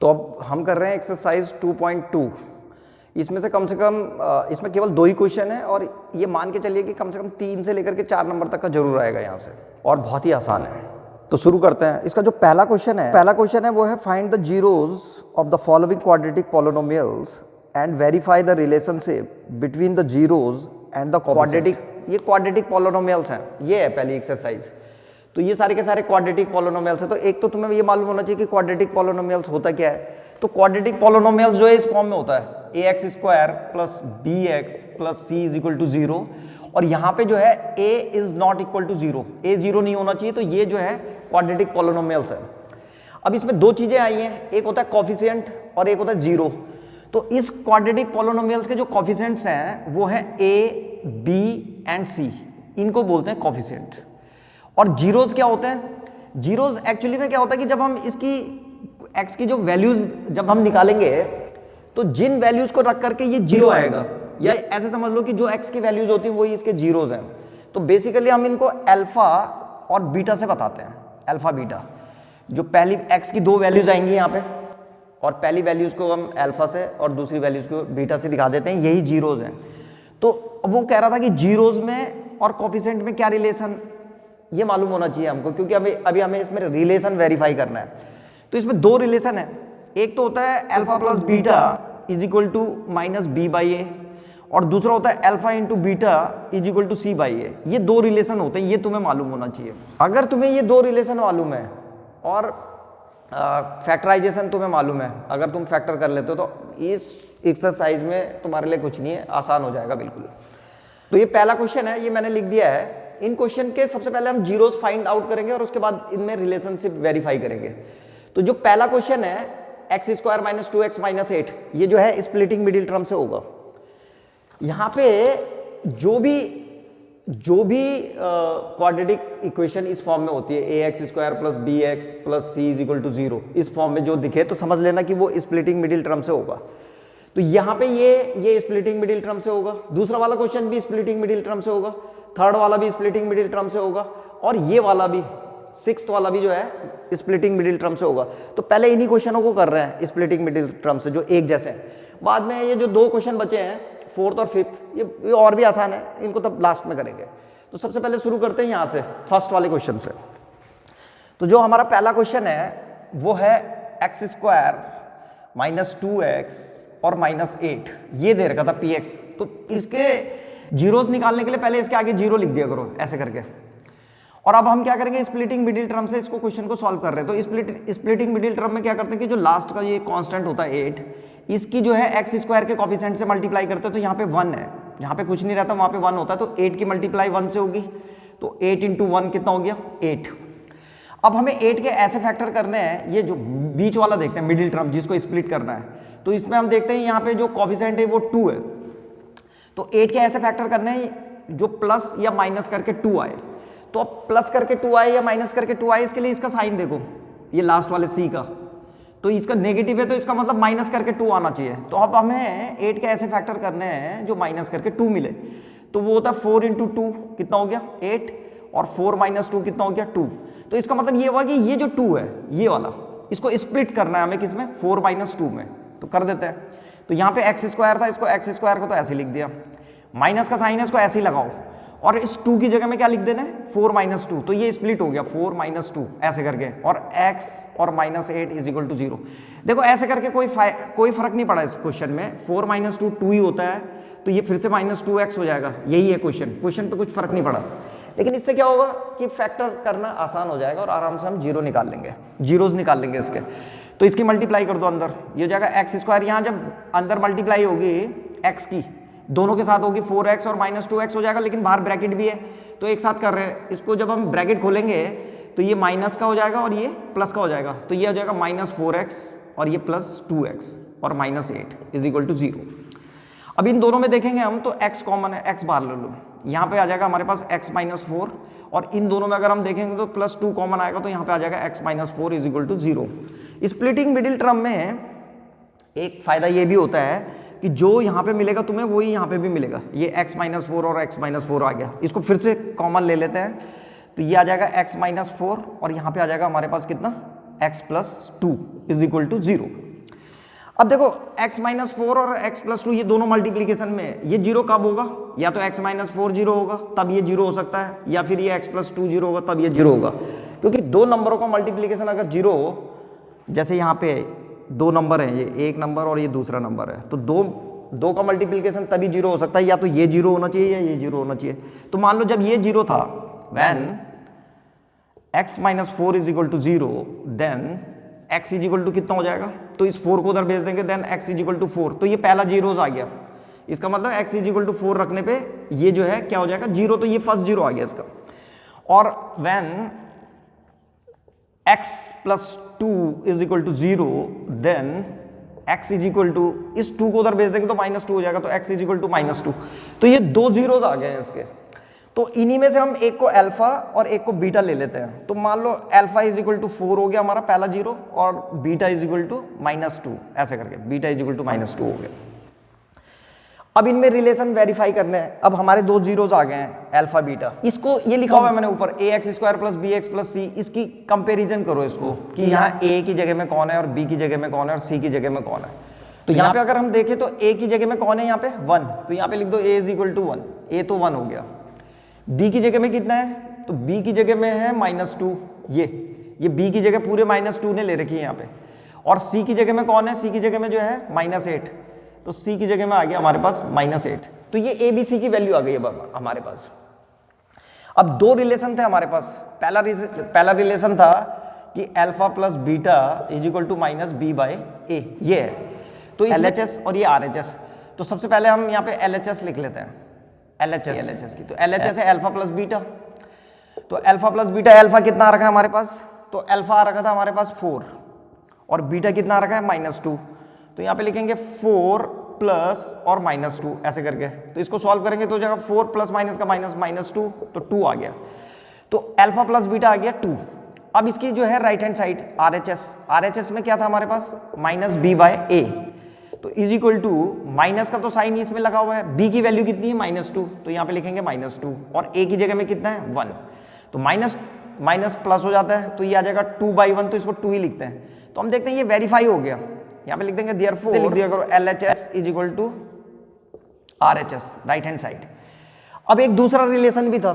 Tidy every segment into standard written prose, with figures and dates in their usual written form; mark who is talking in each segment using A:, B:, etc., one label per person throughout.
A: तो अब हम कर रहे हैं एक्सरसाइज 2.2। इसमें से कम इसमें केवल 2 ही क्वेश्चन है और ये मान के चलिए कि कम से कम 3 से लेकर के 4 नंबर तक का जरूर आएगा यहाँ से, और बहुत ही आसान है। तो शुरू करते हैं। इसका जो पहला क्वेश्चन है वो है find the zeros of the following quadratic polynomials and verify the relationship between the zeros and the quadratic. ये क्वाड्रेटिक पॉलिनोमियल्स हैं, ये है पहली एक्सरसाइज। तो ये सारे के सारे क्वाड्रेटिक पॉलिनोमियल्स है। तो एक तो तुम्हें ये मालूम होना चाहिए कि क्वाड्रेटिक पॉलिनोमियल्स होता क्या है। तो क्वाड्रेटिक पॉलिनोमियल्स जो है इस फॉर्म में होता है ax² plus bx plus c is equal to 0, और यहाँ पे जो है a is not equal to 0, a 0 नहीं होना चाहिए। तो ये जो है क्वाड्रेटिक पॉलिनोमियल्स है। अब इसमें 2 चीजें आई हैं, एक होता है कॉफिशिएंट और एक होता है 0। तो इस क्वाड्रेटिक पॉलिनोमियल्स के जो कॉफिशिएंट्स हैं वो है a, b एंड c, इनको बोलते हैं कॉफिशिएंट। और जीरोस क्या होते हैं? जीरोस एक्चुअली में क्या होता है कि जब हम इसकी x की जो वैल्यूज जब हम निकालेंगे तो जिन वैल्यूज को रख करके ये जीरो आएगा, या ऐसे समझ लो कि जो x की वैल्यूज होती हैं वही इसके जीरोस हैं। तो बेसिकली हम इनको अल्फा और बीटा से बताते हैं, अल्फा बीटा। जो पहली x की 2 वैल्यूज आएंगी यहाँ पे, और पहली वैल्यूज को हम अल्फा से और दूसरी वैल्यूज को बीटा से दिखा देते हैं, यही जीरोस हैं। तो वो कह रहा था कि जीरोस में और कोफिशिएंट में क्या रिलेशन, ये मालूम होना चाहिए हमको, क्योंकि अभी हमें इसमें रिलेशन वेरीफाई करना है। तो इसमें 2 रिलेशन है, एक तो होता है alpha plus beta is equal to minus B by A, और दूसरा होता है alpha into beta is equal to C by A. ये 2 रिलेशन होते हैं, ये तुम्हें मालूम होना चाहिए। अगर तुम्हें ये 2 रिलेशन मालूम है और फैक्टराइजेशन तुम्हें मालूम है, अगर तुम फैक्टर कर लेते हो तो इस एक्सरसाइज में तुम्हारे लिए कुछ नहीं है, आसान हो जाएगा बिल्कुल। तो ये पहला क्वेश्चन है, ये मैंने लिख दिया है। इन क्वेश्चन के सबसे पहले हम जीरोस फाइंड आउट करेंगे और उसके बाद इनमें रिलेशनशिप वेरीफाई करेंगे। तो जो पहला क्वेश्चन है x² माइनस 2x माइनस 8, ये जो है स्प्लिटिंग मिडिल टर्म से होगा। यहाँ पे जो भी क्वाड्रेटिक इक्वेशन इस फॉर्म में होती है ax² plus bx plus c is equal to 0, इस फॉर्म में जो दिखे तो समझ लेना कि वो स्प्लिटिंग मिडिल टर्म से होगा। तो यहाँ पे ये स्प्लिटिंग मिडिल टर्म से होगा, दूसरा वाला क्वेश्चन भी स्प्लिटिंग मिडिल टर्म से होगा, थर्ड वाला भी स्प्लिटिंग मिडिल टर्म से होगा, और ये वाला भी 6th वाला भी जो है स्प्लिटिंग मिडिल टर्म से होगा। तो पहले इन्हीं क्वेश्चनों को कर रहे हैं स्प्लिटिंग मिडिल टर्म से, जो एक जैसे हैं। बाद में ये जो 2 क्वेश्चन बचे हैं 4th और 5th, ये और भी आसान है, इनको तब लास्ट में करेंगे। तो सबसे पहले शुरू करते हैं यहाँ से, फर्स्ट वाले क्वेश्चन से। तो जो हमारा पहला क्वेश्चन है वो है x² माइनस 2x और माइनस 8, ये दे रखा था px। तो इसके जीरोस निकालने के लिए पहले इसके आगे 0 लिख दिया करो ऐसे करके। और अब हम क्या करेंगे, स्प्लिटिंग मिडिल टर्म से इसको क्वेश्चन को सॉल्व कर रहे हैं। तो स्प्लिटिंग मिडिल टर्म में क्या करते हैं कि जो लास्ट का ये कांस्टेंट होता है 8, इसकी जो है x² के कोफिशिएंट से मल्टीप्लाई करते हैं। तो यहाँ पे 1 है, जहाँ पे कुछ नहीं रहता वहाँ पे 1 होता है। तो 8 की मल्टीप्लाई 1 से होगी, तो 8 इंटू 1 कितना हो गया 8। अब हमें 8 के ऐसे फैक्टर करने हैं, ये जो बीच वाला देखते हैं मिडिल टर्म जिसको स्प्लिट करना है। तो इसमें हम देखते हैं यहाँ पे जो कोफिशिएंट है वो 2 है। तो 8 के ऐसे फैक्टर करने हैं जो प्लस या माइनस करके 2 आए। तो अब प्लस करके 2 आए या माइनस करके 2 आए, इसके लिए इसका साइन देखो, ये लास्ट वाले c का, तो इसका नेगेटिव है, तो इसका मतलब माइनस करके 2 आना चाहिए। तो अब हमें 8 के ऐसे फैक्टर करने हैं जो माइनस करके 2 मिले। तो वो होता है 4 इंटू 2 कितना हो गया 8, और 4 माइनस 2 कितना हो गया 2। तो इसका मतलब ये हुआ कि ये जो 2 है ये वाला, इसको स्प्लिट करना है हमें किसमें, 4 माइनस 2 में। तो कर देते हैं। तो यहाँ पे x² था, इसको x² को तो ऐसे लिख दिया, माइनस का साइन है इसको ऐसे ही लगाओ, और इस 2 की जगह में क्या लिख देना है 4 माइनस 2। तो ये स्प्लिट हो गया 4 माइनस 2 ऐसे करके, और x और माइनस 8 इज इक्वल टू 0। देखो ऐसे करके कोई फर्क नहीं पड़ा इस क्वेश्चन में, 4 माइनस 2 ही होता है, तो ये फिर से माइनस 2x हो जाएगा। यही है क्वेश्चन पे कुछ फर्क नहीं पड़ा। लेकिन इससे क्या होगा कि फैक्टर करना आसान हो जाएगा और आराम से हम जीरोस निकाल लेंगे इसके। तो इसकी मल्टीप्लाई कर दो अंदर, ये हो जाएगा x²। यहाँ जब अंदर मल्टीप्लाई होगी x की, दोनों के साथ होगी 4x और माइनस 2x हो जाएगा, लेकिन बाहर ब्रैकेट भी है तो एक साथ कर रहे हैं। इसको जब हम ब्रैकेट खोलेंगे तो ये माइनस का हो जाएगा और ये प्लस का हो जाएगा। तो ये हो जाएगा माइनस 4x और ये प्लस 2x और माइनस 8 इज इक्वल टू 0। अब इन दोनों में देखेंगे हम तो x कॉमन है, x बाहर ले लो, यहाँ पे आ जाएगा हमारे पास x माइनस 4, और इन दोनों में अगर हम देखेंगे तो प्लस 2 कॉमन आएगा, तो यहाँ पे आ जाएगा x minus 4 is equal to 0। Splitting middle term में एक फायदा ये भी होता है कि जो यहाँ पे मिलेगा तुम्हें वही यहाँ पे भी मिलेगा। ये x माइनस 4 और x माइनस 4 आ गया, इसको फिर से कॉमन ले लेते हैं। तो ये आ जाएगा x माइनस 4 और यहाँ पे आ जाएगा हमारे पास कितना x plus 2 is equal to 0। अब देखो x माइनस 4 और x प्लस 2 ये दोनों मल्टीप्लीकेशन में है, ये जीरो कब होगा, या तो x माइनस 4 जीरो होगा तब ये जीरो हो सकता है, या फिर ये x प्लस 2 जीरो होगा तब ये जीरो होगा। क्योंकि दो नंबरों का मल्टीप्लीकेशन अगर जीरो हो, जैसे यहाँ पे दो नंबर हैं, ये एक नंबर और ये दूसरा नंबर है, तो दो का मल्टीप्लीकेशन तभी जीरो हो सकता है, या तो ये जीरो होना चाहिए या ये जीरो होना चाहिए। तो मान लो जब ये जीरो था, when x minus 4 is equal to zero, then x is equal to कितना हो जाएगा, तो इस 4 को उधर भेज देंगे, then x is equal to 4, तो ये पहला जीरोज आ गया। इसका मतलब x इज इक्वल टू 4 रखने पे ये जो है क्या हो जाएगा, जीरो, तो ये फर्स्ट जीरो आ गया इसका। और when x plus 2 is equal to zero, then x is equal to, इस 2 को उधर भेज देंगे तो माइनस 2 हो जाएगा, तो x is equal to minus 2। तो ये दो जीरोज आ गए हैं इसके। तो इन्हीं में से हम एक को अल्फा और एक को बीटा ले लेते हैं। तो मान लो अल्फा इज इक्वल टू 4 हो गया हमारा पहला जीरो, और beta is equal to minus 2, ऐसे करके beta is equal to minus 2 हो गया। अब इनमें रिलेशन वेरीफाई करने हैं। अब हमारे दो जीरोज आ गए हैं, अल्फा बीटा। इसको ये लिखा हुआ है मैंने ऊपर, A X square plus B X plus C. इसकी कंपेरिजन करो इसको कि यहाँ ए की जगह में कौन है और बी की जगह में कौन है और सी की जगह में कौन है। तो यहाँ पे अगर हम देखें तो ए की जगह में कौन है, यहाँ पे 1, तो यहाँ पे लिख दो ए इज इक्वल टू 1, ए तो 1 हो गया। बी की जगह में कितना है, तो बी की जगह में है माइनस 2, ये बी की जगह पूरे माइनस 2 ने ले रखी है यहाँ पे। और सी की जगह में कौन है, सी की जगह में जो है माइनस 8, तो सी की जगह में आ गया हमारे पास माइनस 8। तो ये ए बी सी की वैल्यू आ गई अब हमारे पास। अब दो रिलेशन थे हमारे पास। पहला रिलेशन था कि alpha plus beta is equal to minus B by A, ये है। तो LHS और ये RHS। तो सबसे पहले हम यहाँ पे LHS लिख लेते हैं, LHS की। तो LHS है अल्फा प्लस बीटा। तो अल्फा प्लस बीटा, अल्फा कितना आ रखा है हमारे पास, तो अल्फा आ रखा था हमारे पास 4, और बीटा कितना आ रखा है माइनस 2। तो यहाँ पे लिखेंगे 4 प्लस और माइनस 2 ऐसे करके। तो इसको सॉल्व करेंगे तो जगह 4 प्लस माइनस का माइनस 2, तो 2 आ गया। तो अल्फा प्लस बीटा आ गया 2। अब इसकी जो है राइट हैंड साइड RHS में क्या था हमारे पास, माइनस बी बाय ए। तो इज इक्वल टू, माइनस का तो साइन इसमें लगा हुआ है, b की वैल्यू कितनी है माइनस 2, तो यहाँ पे लिखेंगे माइनस 2, और a की जगह में कितना है 1। तो माइनस प्लस हो जाता है, तो ये आ जाएगा 2/1, तो इसको 2 ही लिखते हैं। तो हम देखते हैं ये वेरीफाई हो गया। यहाँ पे लिख देंगे देयरफॉर, लिख दिया करो LHS is equal to RHS, right hand side. अब एक दूसरा रिलेशन भी था,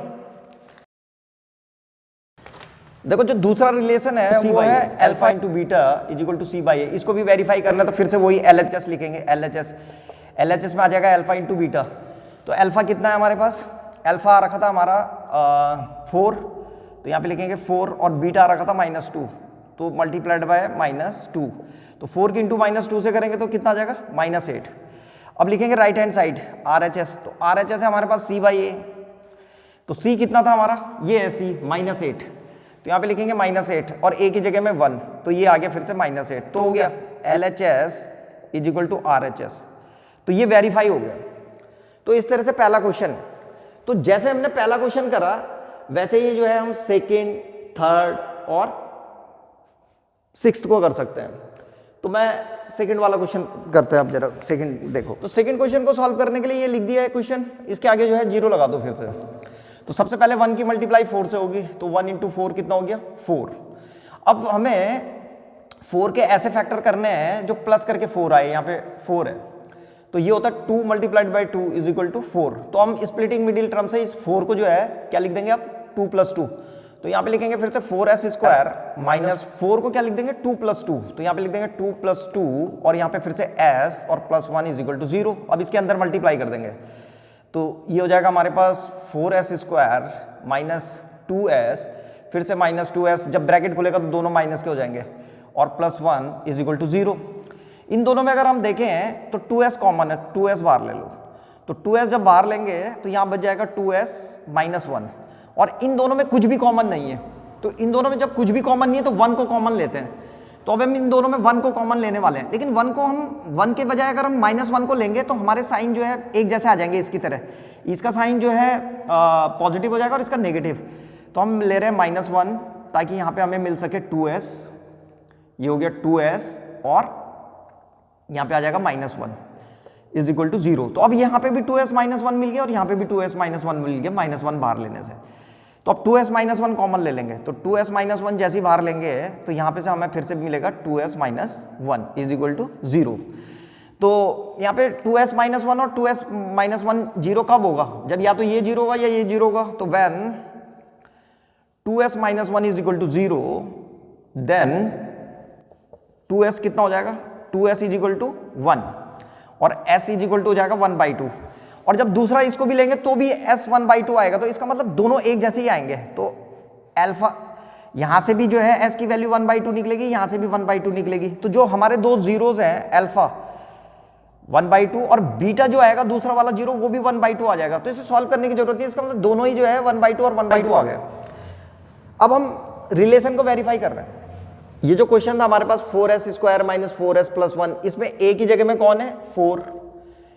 A: देखो जो दूसरा रिलेशन है वो है alpha into beta is equal to C by A. इसको भी वेरीफाई करना है तो फिर से वही LHS लिखेंगे, LHS में आ जाएगा अल्फा इंटू बीटा। तो अल्फा कितना है हमारे पास, अल्फा आ रखा था हमारा 4, तो यहाँ पे लिखेंगे 4, और बीटा आ रखा था माइनस 2, तो मल्टीप्लाइड बाय माइनस 2। तो 4 की इंटू माइनस 2 से करेंगे तो कितना आ जाएगा माइनस 8। अब लिखेंगे राइट हैंड साइड RHS। तो RHS है हमारे पास सी बाई ए। तो सी कितना था हमारा, ये है सी माइनस 8, तो यहाँ पे लिखेंगे माइनस 8, और ए की जगह में 1, तो ये आ गया फिर से माइनस 8। तो हो गया LHS is equal to RHS। तो ये वेरीफाई हो गया। तो इस तरह से पहला क्वेश्चन। तो जैसे हमने पहला क्वेश्चन करा वैसे ही जो है हम सेकेंड, थर्ड और सिक्स्थ को कर सकते हैं। तो मैं सेकंड वाला क्वेश्चन करते हैं। अब जरा सेकंड देखो। तो सेकंड क्वेश्चन को सॉल्व करने के लिए ये लिख दिया है क्वेश्चन, इसके आगे जो है 0 लगा दो फिर से। तो सबसे पहले 1 की मल्टीप्लाई 4 से होगी, तो 1 इंटू 4 कितना हो गया 4। अब हमें 4 के ऐसे फैक्टर करने हैं जो प्लस करके 4 आए, यहाँ पे 4 है, तो ये होता है 2 multiplied by 2 is equal to 4। तो हम स्प्लिटिंग मिडिल टर्म से इस 4 को जो है क्या लिख देंगे अब 2 प्लस 2। तो यहाँ पे लिखेंगे फिर से 4s स्क्वायर माइनस 4 को क्या लिख देंगे 2 प्लस 2, तो यहाँ पे लिख देंगे 2 प्लस 2, और यहाँ पे फिर से s और प्लस 1 इज इक्वल टू 0। अब इसके अंदर मल्टीप्लाई कर देंगे, तो ये हो जाएगा हमारे पास 4s स्क्वायर माइनस 2s, फिर से माइनस 2s, जब ब्रैकेट खुलेगा तो दोनों माइनस के हो जाएंगे, और प्लस 1 इज इक्वल टू 0। इन दोनों में अगर हम देखें तो 2s कॉमन है, 2s बाहर ले लो, तो 2s जब बाहर लेंगे तो यहाँ बच जाएगा 2s माइनस 1, और इन दोनों में कुछ भी कॉमन नहीं है। तो इन दोनों में जब कुछ भी कॉमन नहीं है तो 1 को कॉमन लेते हैं। तो अब हम इन दोनों में 1 को कॉमन लेने वाले हैं, लेकिन 1 को हम 1 के बजाय अगर हम माइनस 1 को लेंगे तो हमारे साइन जो है एक जैसे आ जाएंगे इसकी तरह। इसका साइन जो है पॉजिटिव हो जाएगा और इसका नेगेटिव। तो हम ले रहे हैं माइनस 1 ताकि यहाँ पे हमें मिल सके 2s, ये हो गया 2s, और यहाँ पे आ जाएगा माइनस 1 इज इक्वल टू 0। तो अब यहाँ पे भी 2s माइनस 1 मिल गया और यहाँ पे भी 2s माइनस 1 मिल गया माइनस 1 बाहर लेने से। तो अब 2s माइनस वन कॉमन ले लेंगे, तो 2s माइनस वन जैसे ही बाहर लेंगे तो यहाँ पे से हमें फिर से मिलेगा 2s minus one is equal to 0। तो यहाँ पे 2s माइनस वन और 2s माइनस वन जीरो कब होगा, जब या तो ये जीरो होगा या ये जीरो होगा। तो when 2s minus one is equal to 0 then 2s कितना हो जाएगा, 2s इज इक्वल टू 1 और s इज इक्वल टू हो जाएगा 1/2। और जब दूसरा इसको भी लेंगे तो भी s 1/2 आएगा, तो इसका मतलब दोनों एक जैसे ही आएंगे। तो अल्फा यहां से भी जो है s की वैल्यू 1/2 निकलेगी, यहां से भी 1/2 निकलेगी। तो जो हमारे दो जीरोस हैं अल्फा 1/2 और बीटा जो आएगा दूसरा वाला जीरो वो भी 1/2 आ जाएगा। तो इसे सॉल्व करने की जरूरत नहीं, इसका मतलब दोनों ही जो है 1/2 और 1/2 आ गए। अब हम रिलेशन को वेरीफाई कर रहे हैं। ये जो क्वेश्चन था हमारे पास 4s² माइनस 4s प्लस 1, इसमें a की जगह में कौन है 4,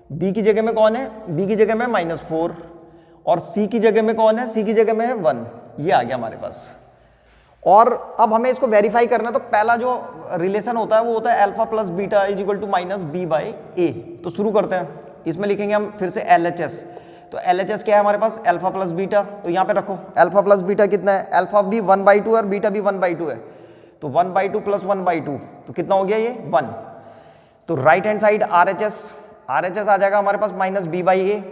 A: b की जगह में कौन है, b की जगह में -4 और c की जगह में कौन है, c की जगह में है 1। ये आ गया हमारे पास। और अब हमें इसको वेरीफाई करना है, तो पहला जो रिलेशन होता है वो होता है alpha plus beta is equal to minus B by A. तो शुरू करते हैं, इसमें लिखेंगे हम फिर से LHS। तो LHS क्या है हमारे पास, अल्फा प्लस बीटा। तो यहाँ पे रखो अल्फा प्लस बीटा कितना है, अल्फा भी 1/2 है और बीटा भी 1/2 है। तो 1/2 प्लस 1/2 तो कितना हो गया ये 1। तो राइट हैंड साइड RHS आ जाएगा हमारे पास minus B by A.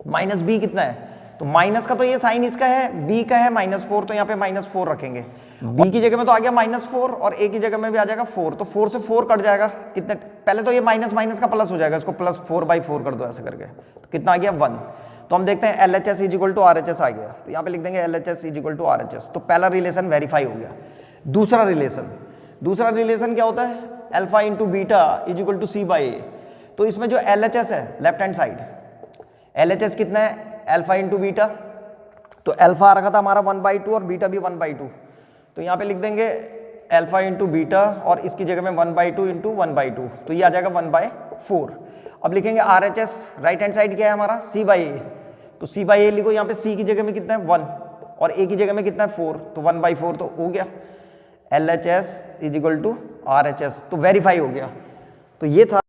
A: Minus B कितना है, तो माइनस का तो ये साइन इसका है, बी का है -4, तो यहाँ पे -4 रखेंगे। बी की जगह में तो आ गया -4 और ए की जगह में भी आ जाएगा 4, तो 4 से 4 कट जाएगा। कितने, पहले तो ये माइनस माइनस का प्लस हो जाएगा, इसको प्लस 4/4 कर दो ऐसे करके, तो कितना आ गया 1। तो हम देखते हैं LHS is equal to RHS आ गया, तो यहाँ पे लिख देंगे LHS is equal to RHS। तो पहला रिलेशन वेरीफाई हो गया। दूसरा रिलेशन क्या होता है, alpha into beta is equal to C by A. तो इसमें जो LHS है लेफ्ट हैंड साइड, LHS कितना है अल्फा इंटू बीटा। तो अल्फा आ रखा था हमारा 1/2 और बीटा भी 1/2, तो यहाँ पे लिख देंगे अल्फा इंटू बीटा और इसकी जगह में 1/2 इंटू 1/2, तो ये आ जाएगा 1/4। अब लिखेंगे RHS, राइट हैंड साइड क्या है हमारा C बाई ए। तो C बाई ए लिखो, यहाँ पे C की जगह में कितना है 1 और A की जगह में कितना है 4, तो 1/4 तो हो गया। LHS is equal to RHS, तो वेरीफाई हो गया। तो ये था